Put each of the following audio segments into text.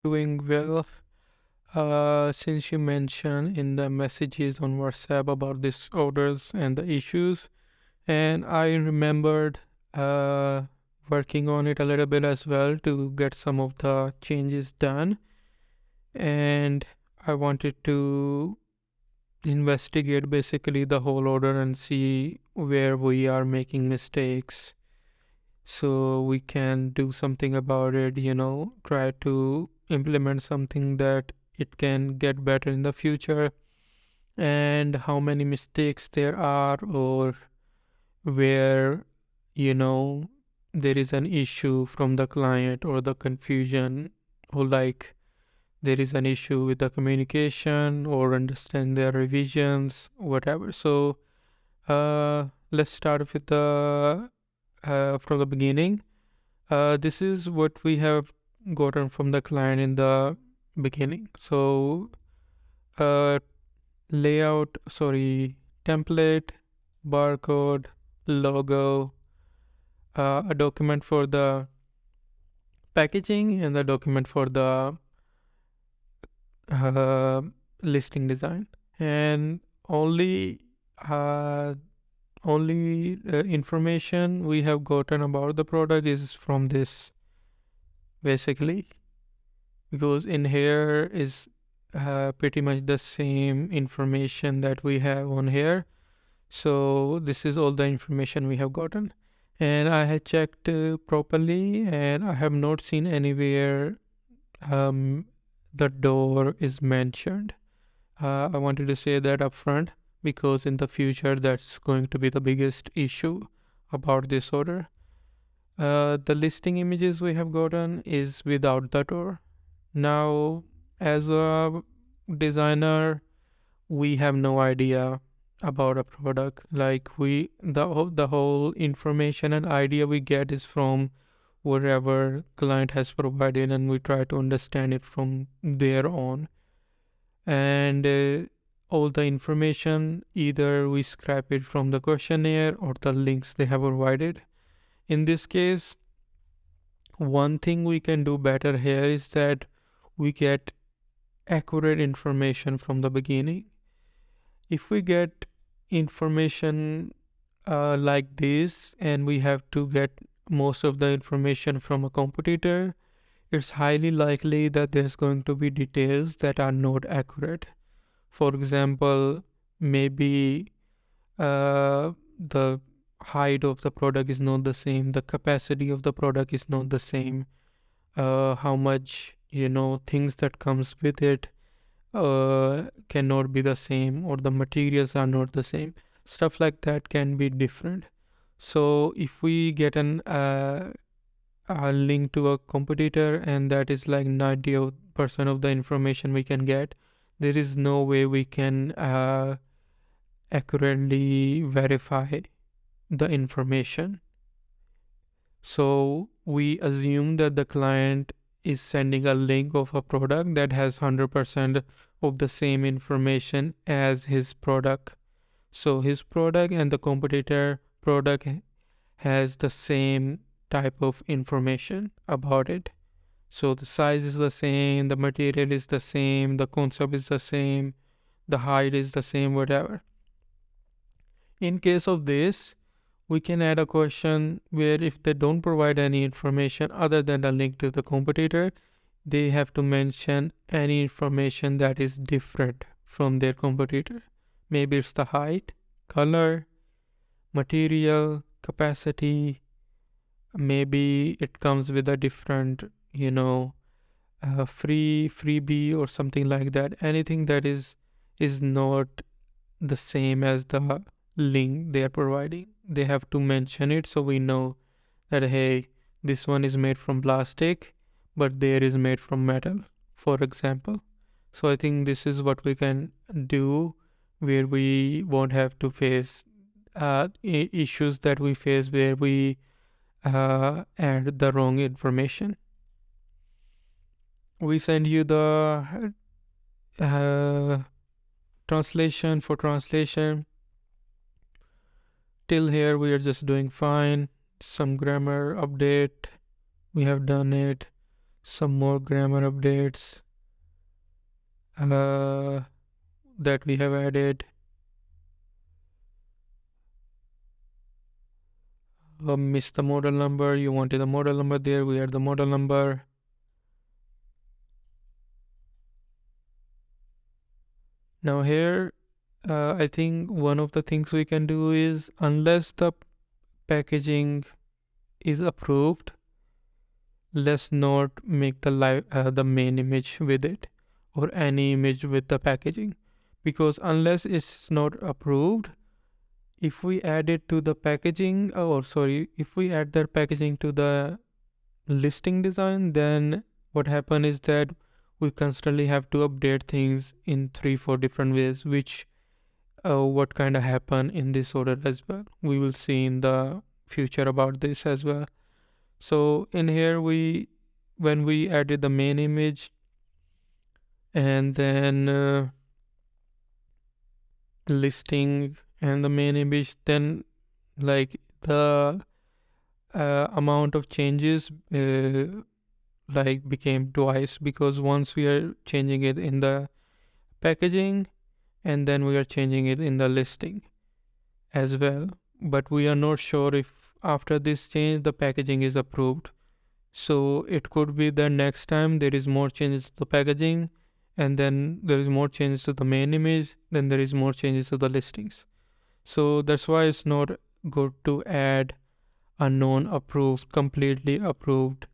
Doing well. Since you mentioned in the messages on WhatsApp about these orders and the issues, and I remembered uh, working on it a little bit as well to get some of the changes done. And I wanted to investigate basically the whole order and see where we are making mistakes so we can do something about it, try to implement something that it can get better in the future, and how many mistakes there are, or where, you know, there is an issue from the client or the confusion, or like there is an issue with the communication or understand their revisions, whatever. So, let's start with the from the beginning. This is what we have gotten from the client in the beginning. So, uh, template, barcode, logo, a document for the packaging, and the document for the uh, listing design. And only uh, information we have gotten about the product is from this, basically, because in here is pretty much the same information that we have on here. So this is all the information we have gotten, and I had checked properly, and I have not seen anywhere the door is mentioned. I wanted to say that upfront because in the future that's going to be the biggest issue about this order. The listing images we have gotten is without the door. Now, as a designer, we have no idea about a product. Like the whole information and idea we get is from whatever client has provided, and we try to understand it from there on. And all the information, either we scrap it from the questionnaire or the links they have provided. In this case, one thing we can do better here is that we get accurate information from the beginning. If we get information like this and we have to get most of the information from a competitor, it's highly likely that there's going to be details that are not accurate. For example, maybe the height of the product is not the same, the capacity of the product is not the same, how much, things that comes with it cannot be the same, or the materials are not the same. Stuff like that can be different. So if we get a link to a competitor and that is like 90% of the information we can get, there is no way we can accurately verify the information. So we assume that the client is sending a link of a product that has 100% of the same information as his product. So his product and the competitor product has the same type of information about it. So the size is the same, the material is the same, the concept is the same, the height is the same, whatever. In case of this, we can add a question where if they don't provide any information other than a link to the competitor, they have to mention any information that is different from their competitor. Maybe it's the height, color, material, capacity. Maybe it comes with a different, freebie or something like that. Anything that is not the same as the link they are providing, they have to mention it so we know that, hey, this one is made from plastic but there is made from metal, for example. So I think this is what we can do, where we won't have to face issues that we face where we add the wrong information. We send you the translation for translation. Till here we are just doing fine. Some grammar update, we have done it. some more grammar updates that we have added. Miss the model number, you wanted the model number there, we add the model number. Now here, I think one of the things we can do is, unless the packaging is approved, let's not make the main image with it, or any image with the packaging, because unless it's not approved, if we add it to the packaging, or sorry, if we add that packaging to the listing design, then what happen is that we constantly have to update things in 3-4 different ways, which what kind of happen in this order as well. We will see in the future about this as well. So in here, when we added the main image and then listing and the main image, then like the amount of changes like became twice, because once we are changing it in the packaging and then we are changing it in the listing as well. But we are not sure if after this change the packaging is approved. So it could be that next time there is more changes to the packaging, and then there is more changes to the main image, then there is more changes to the listings. So that's why it's not good to add a non-approved, completely approved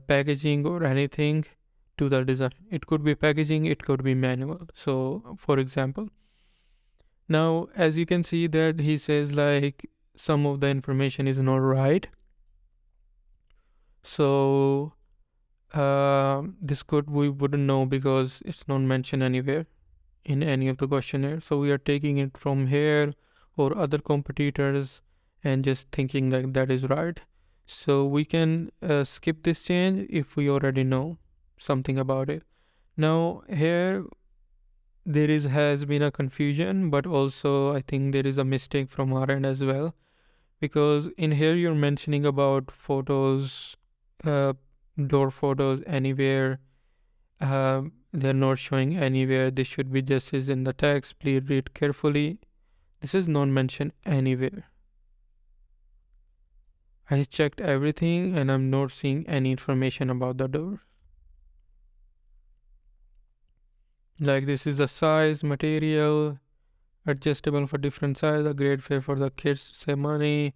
packaging or anything to the design. It could be packaging, it could be manual. So for example, now as you can see that he says like some of the information is not right. So this could, we wouldn't know because it's not mentioned anywhere in any of the questionnaire. So we are taking it from here or other competitors and just thinking that that is right. So we can skip this change if we already know something about it. Now here there has been a confusion, but also I think there is a mistake from our end as well, because in here you're mentioning about photos, door photos anywhere. They're not showing anywhere. This should be just as in the text. Please read carefully. This is not mentioned anywhere. I checked everything and I'm not seeing any information about the door. Like this is the size, material, adjustable for different size, a great fit for the kids to save money,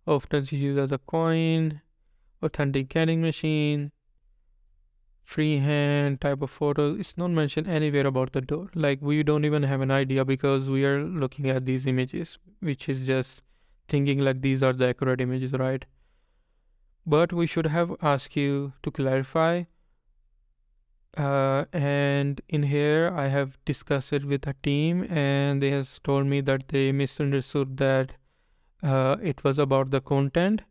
often used as a coin, authentic carrying machine, freehand type of photo. It's not mentioned anywhere about the door. Like we don't even have an idea because we are looking at these images, which is just thinking like these are the accurate images, right? But we should have asked you to clarify. And in here I have discussed it with a team and they has told me that they misunderstood that it was about the content.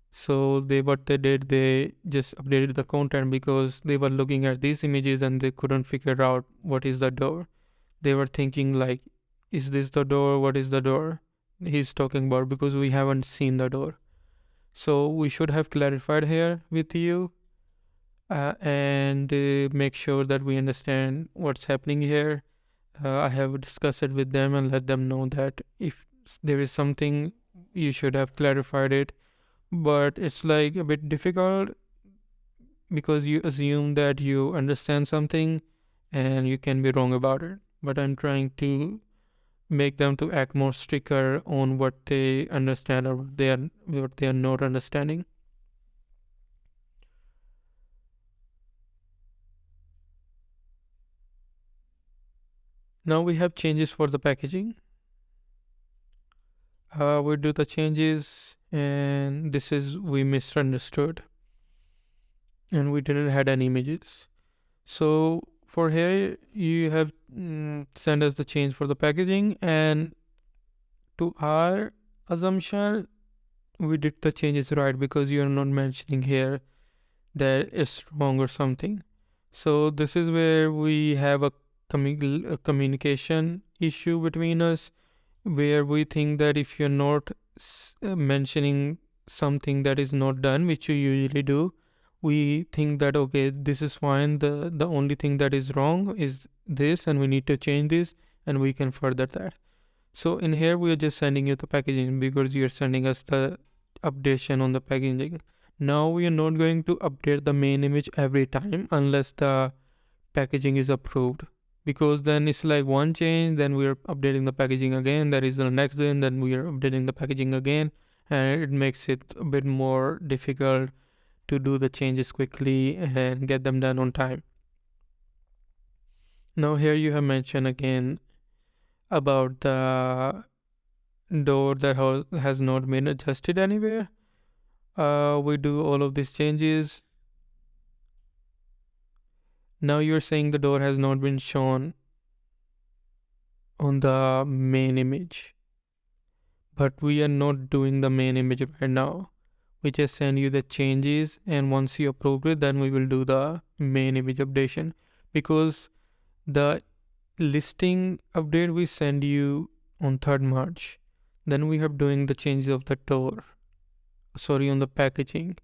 So what they did, they just updated the content because they were looking at these images and they couldn't figure out what is the door. They were thinking like, is this the door? What is the door he's talking about? Because we haven't seen the door. So we should have clarified here with you and make sure that we understand what's happening here. I have discussed it with them and let them know that if there is something, you should have clarified it. But it's like a bit difficult because you assume that you understand something and you can be wrong about it. But I'm trying to make them to act more stricter on what they understand or what they are not understanding. Now we have changes for the packaging. We do the changes and this is, we misunderstood and we didn't had any images. So for here you have sent us the change for the packaging, and to our assumption we did the changes right because you are not mentioning here that it's wrong or something. So this is where we have a communication issue between us, where we think that if you're not mentioning something that is not done, which you usually do, we think that okay, this is fine, the only thing that is wrong is this and we need to change this, and we can further that. So in here we are just sending you the packaging because you're sending us the updation on the packaging. Now we are not going to update the main image every time unless the packaging is approved, because then it's like one change, then we are updating the packaging again, that is the next day, and then we are updating the packaging again, and it makes it a bit more difficult to do the changes quickly and get them done on time. Now here you have mentioned again about the door that has not been adjusted anywhere. We do all of these changes. Now you're saying the door has not been shown on the main image, but we are not doing the main image right now. We just send you the changes, and once you approve it, then we will do the main image updation, because the listing update we send you on 3rd March. Then we have doing the changes of the door, sorry, on the packaging.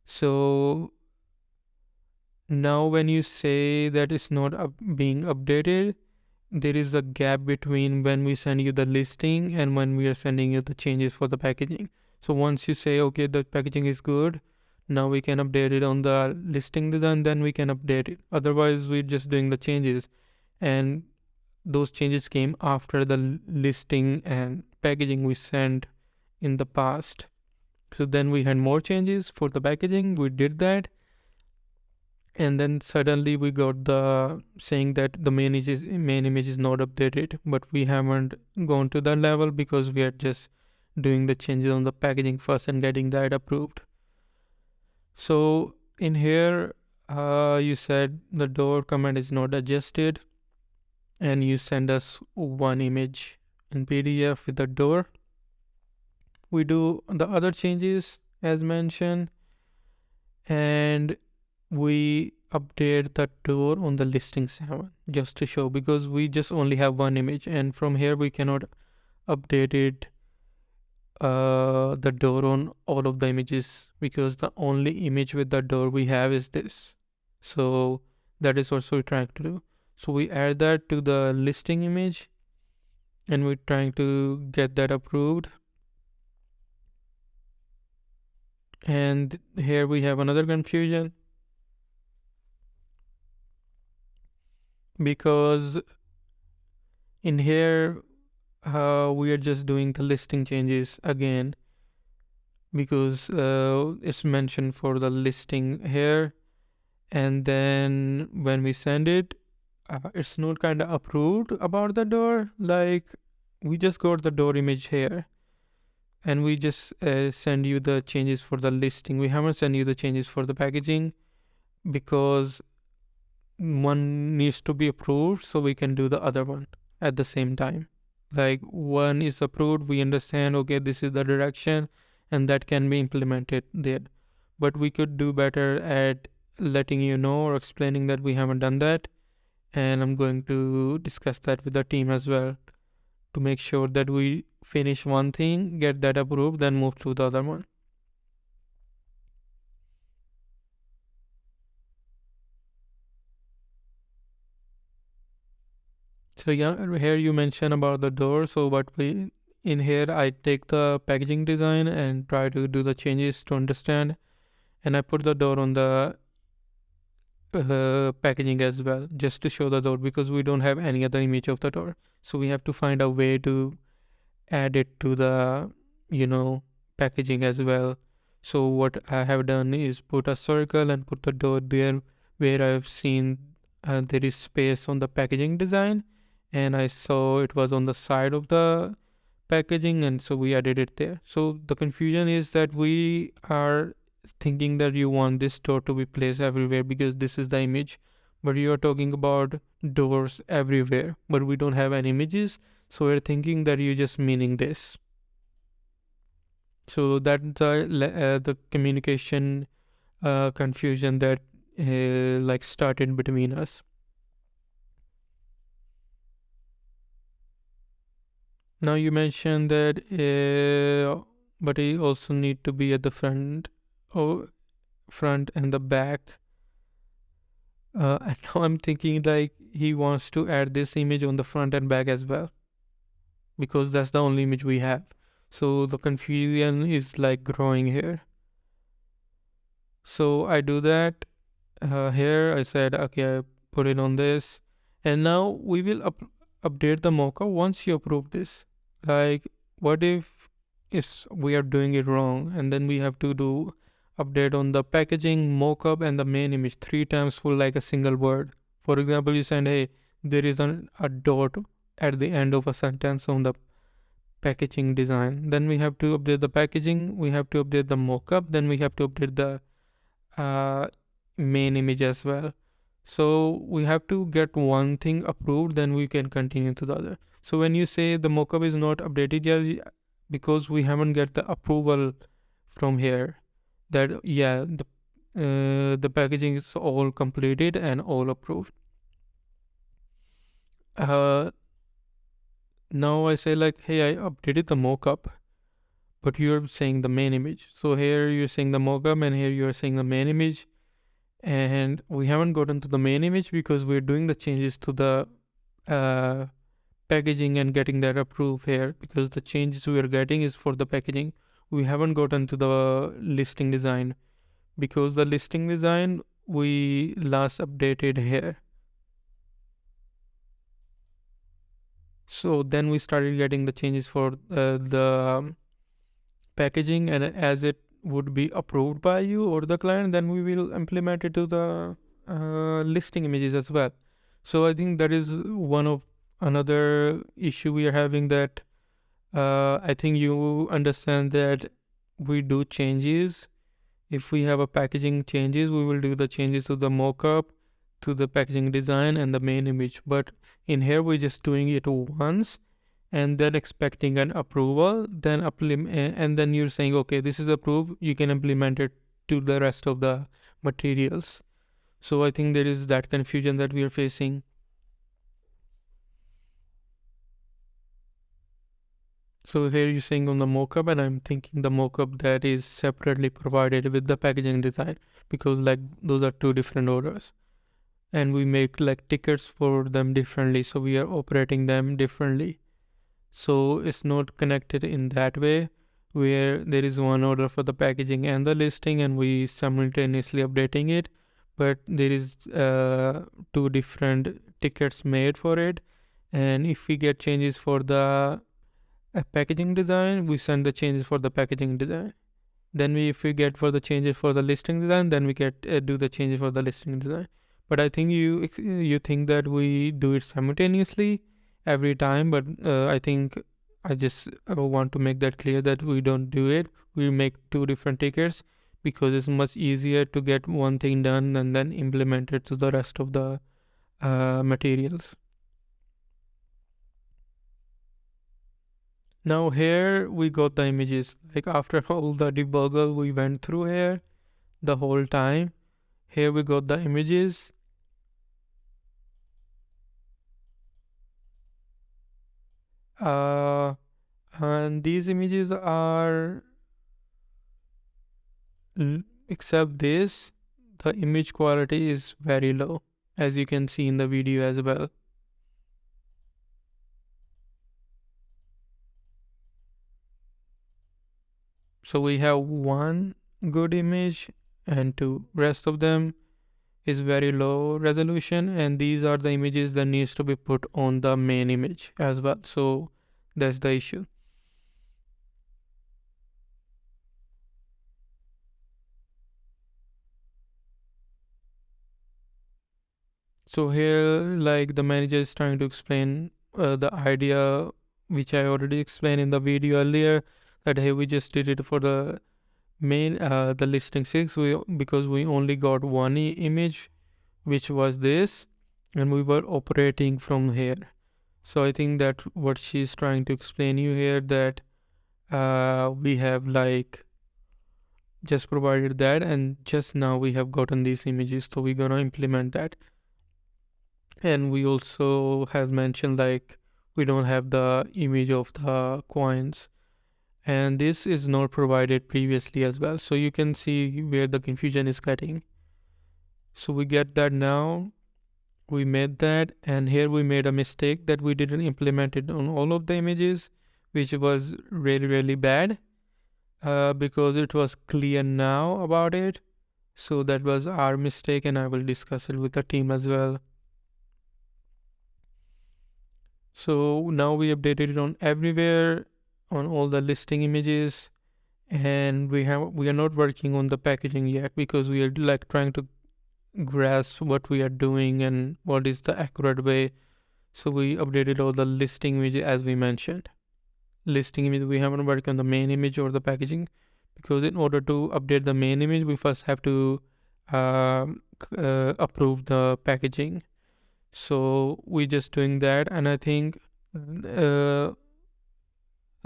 So now when you say that it's not being updated, there is a gap between when we send you the listing and when we are sending you the changes for the packaging. So once you say okay, the packaging is good, now we can update it on the listing design, then we can update it. Otherwise we're just doing the changes, and those changes came after the listing and packaging we sent in the past. So then we had more changes for the packaging, we did that, and then suddenly we got the saying that the main image is not updated, but we haven't gone to that level because we are just doing the changes on the packaging first and getting that approved. So in here you said the door command is not adjusted, and you send us one image in PDF with the door. We do the other changes as mentioned, and we update the door on the listing 7 just to show, because we just only have one image, and from here we cannot update it the door on all of the images, because the only image with the door we have is this. So that is what we're trying to do. So we add that to the listing image, and we're trying to get that approved. And here we have another confusion, because in here we are just doing the listing changes again, because it's mentioned for the listing here, and then when we send it, it's not kind of approved about the door. Like we just got the door image here, and we just send you the changes for the listing. We haven't sent you the changes for the packaging, because one needs to be approved so we can do the other one at the same time. Like one is approved, we understand okay, this is the direction, and that can be implemented there. But we could do better at letting you know or explaining that we haven't done that, and I'm going to discuss that with the team as well to make sure that we finish one thing, get that approved, then move to the other one. So yeah, here you mention about the door. So what we in here, I take the packaging design and try to do the changes to understand, and I put the door on the packaging as well, just to show the door, because we don't have any other image of the door. So we have to find a way to add it to the packaging as well. So what I have done is put a circle and put the door there where I've seen there is space on the packaging design, and I saw it was on the side of the packaging, and so we added it there. So the confusion is that we are thinking that you want this door to be placed everywhere because this is the image, but you are talking about doors everywhere, but we don't have any images, so we're thinking that you're just meaning this. So that's the communication confusion that like started between us. Now you mentioned that but it also need to be at the front, or front and the back. And now I'm thinking like he wants to add this image on the front and back as well, because that's the only image we have. So the confusion is like growing here. So I do that. Here I said, okay, I put it on this. And now we will update the mockup once you approve this. Like, what if is we are doing it wrong, and then we have to do update on the packaging, mockup, and the main image 3 times for like a single word. For example, you send, hey, there is a dot at the end of a sentence on the packaging design. Then we have to update the packaging, we have to update the mockup, then we have to update the uh, main image as well. So we have to get one thing approved, then we can continue to the other. So when you say the mockup is not updated yet, because we haven't get the approval from here that yeah, the packaging is all completed and all approved. Now I say like, hey, I updated the mockup, but you're saying the main image. So here you're saying the mockup, and here you're saying the main image. And we haven't gotten to the main image because we're doing the changes to the uh, packaging and getting that approved here, because the changes we are getting is for the packaging. We haven't gotten to the listing design, because the listing design we last updated here. So then we started getting the changes for the packaging, and as it would be approved by you or the client, then we will implement it to the listing images as well. So I think that is one of another issue we are having, that I think you understand that we do changes. If we have a packaging changes, we will do the changes to the mockup, to the packaging design, and the main image. But in here we're just doing it once and then expecting an approval, then and then you're saying, okay, this is approved, you can implement it to the rest of the materials. So I think there is that confusion that we are facing. So here you're saying on the mockup, and I'm thinking the mockup that is separately provided with the packaging design, because like those are two different orders, and we make like tickets for them differently, so we are operating them differently. So it's not connected in that way, where there is one order for the packaging and the listing, and we simultaneously updating it, but there is two different tickets made for it. And if we get changes for the packaging design, we send the changes for the packaging design. Then if we get for the changes for the listing design, then we get do the changes for the listing design. But I think you think that we do it simultaneously every time, but I think I just want to make that clear that we don't do it. We make two different tickets, because it's much easier to get one thing done and then implement it to the rest of the materials. Now here we got the images. Like after all the debugger we went through here the whole time, here we got the images. And these images are, except this, the image quality is very low, as you can see in the video as well. So we have one good image and two. Rest of them is very low resolution, and these are the images that needs to be put on the main image as well. So that's the issue. So here, like the manager is trying to explain the idea which I already explained in the video earlier, that hey, we just did it for the main the listing 6, because we only got one image, which was this, and we were operating from here. So I think that what she's trying to explain you here, that we have like just provided that, and just now we have gotten these images, so we're gonna implement that. And we also has mentioned like we don't have the image of the coins, and this is not provided previously as well. So you can see where the confusion is getting. So we get that now. We made that, and here we made a mistake that we didn't implement it on all of the images, which was really, really bad, because it was clear now about it. So that was our mistake, and I will discuss it with the team as well. So now we updated it on everywhere, on all the listing images, and we are not working on the packaging yet because we are like trying to grasp what we are doing and what is the accurate way. So we updated all the listing images as we mentioned. Listing image, we haven't worked on the main image or the packaging, because in order to update the main image we first have to approve the packaging. So we just doing that, and I think uh,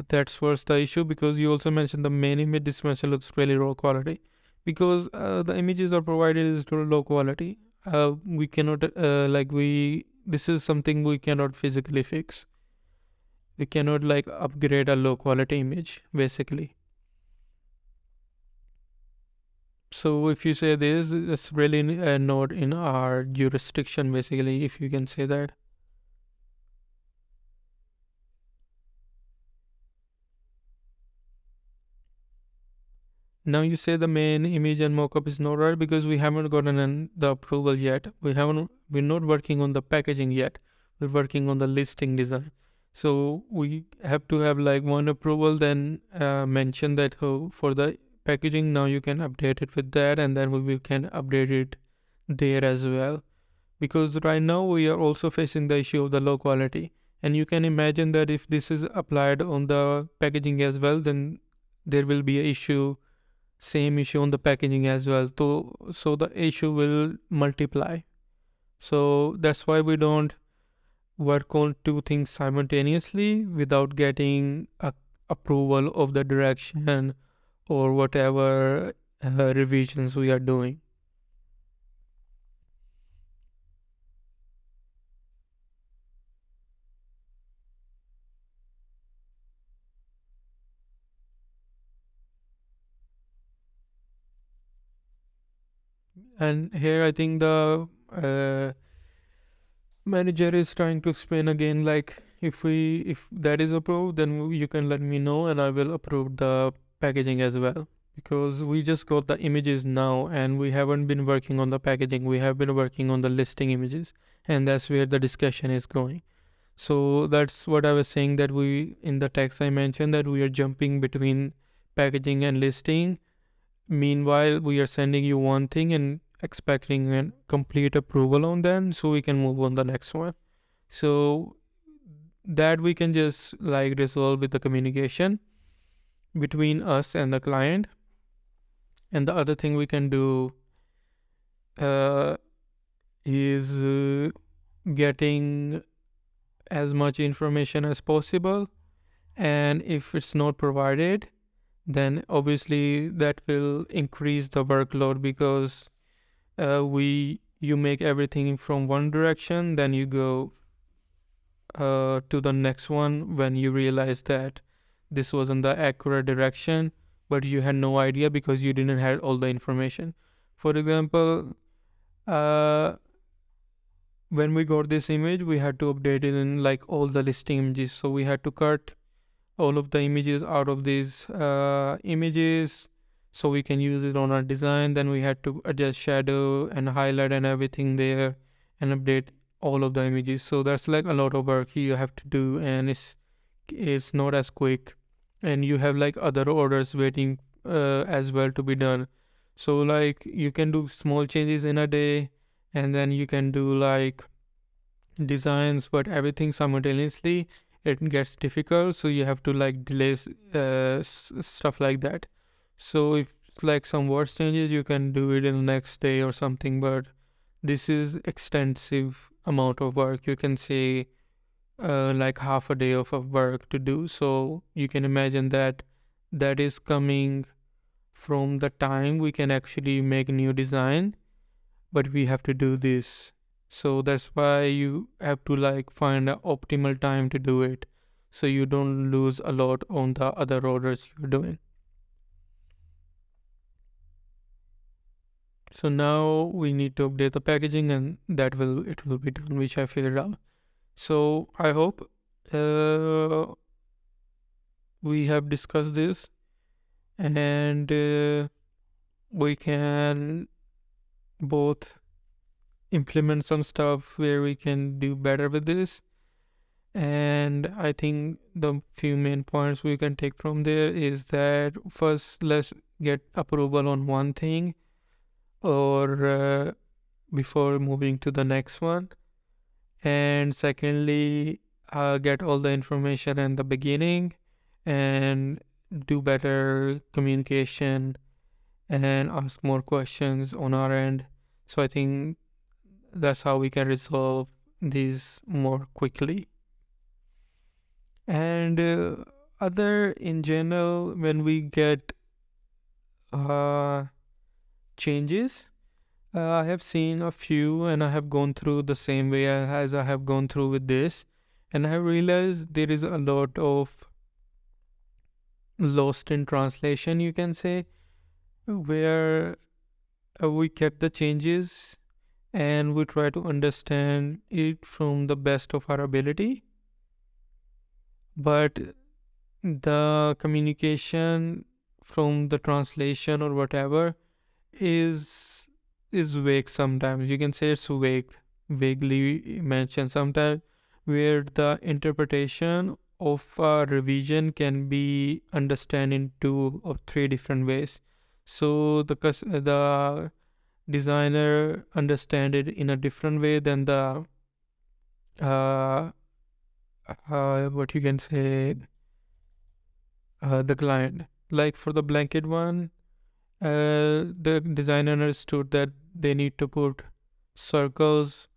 that's what's the issue, because you also mentioned the main image dimension looks really low quality, because the images are provided is to low quality. We cannot this is something we cannot physically fix. We cannot like upgrade a low quality image basically. So if you say this, it's really not in our jurisdiction basically, if you can say that. Now you say the main image and mockup is not right because we haven't gotten the approval yet. We're not working on the packaging yet. We're working on the listing design. So we have to have like one approval, then mention that for the packaging now you can update it with that, and then we can update it there as well. Because right now we are also facing the issue of the low quality. And you can imagine that if this is applied on the packaging as well, then there will be an issue, same issue on the packaging as well. So the issue will multiply. So that's why we don't work on two things simultaneously without getting a approval of the direction or whatever revisions we are doing. And here I think the manager is trying to explain again, like if that is approved, then you can let me know and I will approve the packaging as well, because we just got the images now and we haven't been working on the packaging. We have been working on the listing images, and that's where the discussion is going. So that's what I was saying, that we in the text I mentioned that we are jumping between packaging and listing. Meanwhile, we are sending you one thing and expecting a complete approval on that, so we can move on the next one. So that we can just like resolve with the communication between us and the client. And the other thing we can do uh, is getting as much information as possible. And if it's not provided, then obviously that will increase the workload, because you make everything from one direction, then you go to the next one when you realize that this wasn't the accurate direction, but you had no idea because you didn't have all the information. For example, uh, when we got this image, we had to update it in like all the listing images. So we had to cut all of the images out of these images so we can use it on our design. Then we had to adjust shadow and highlight and everything there and update all of the images. So that's like a lot of work you have to do, and it's not as quick, and you have like other orders waiting as well to be done. So like you can do small changes in a day, and then you can do like designs, but everything simultaneously it gets difficult, so you have to like delay stuff like that. So if like some word changes, you can do it in the next day or something, but this is extensive amount of work, you can say like half a day of work to do. So you can imagine that that is coming from the time we can actually make new design, but we have to do this. So that's why you have to like find an optimal time to do it. so you don't lose a lot on the other orders you're doing. So now we need to update the packaging, and it will be done, which I figured out. So I hope we have discussed this, and we can both implement some stuff where we can do better with this. And I think the few main points we can take from there is that first, let's get approval on one thing, or before moving to the next one. And secondly, get all the information in the beginning and do better communication and ask more questions on our end. So I think that's how we can resolve these more quickly. And other in general, when we get changes, I have seen a few, and I have gone through the same way as I have gone through with this, and I have realized there is a lot of lost in translation, you can say, where we get the changes and we try to understand it from the best of our ability, but the communication from the translation or whatever is vague sometimes. You can say it's vaguely mentioned sometimes, where the interpretation of a revision can be understood in 2 or 3 different ways. So the designer understand it in a different way than the uh, what you can say the client. Like for the blanket one, the designer understood that they need to put circles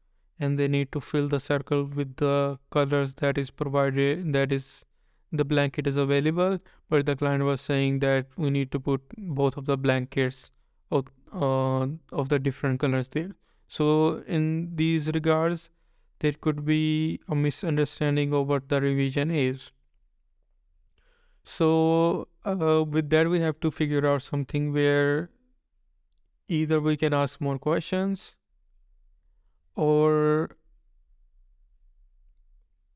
and they need to fill the circle with the colors that is provided, that is the blanket is available, but the client was saying that we need to put both of the blankets of the different colors there. So in these regards, there could be a misunderstanding of what the revision is. So with that, we have to figure out something where either we can ask more questions, or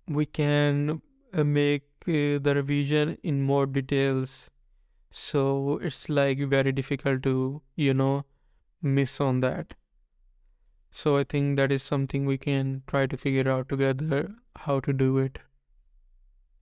we can make the revision in more details. So it's like very difficult to, miss on that. So I think that is something we can try to figure out together how to do it.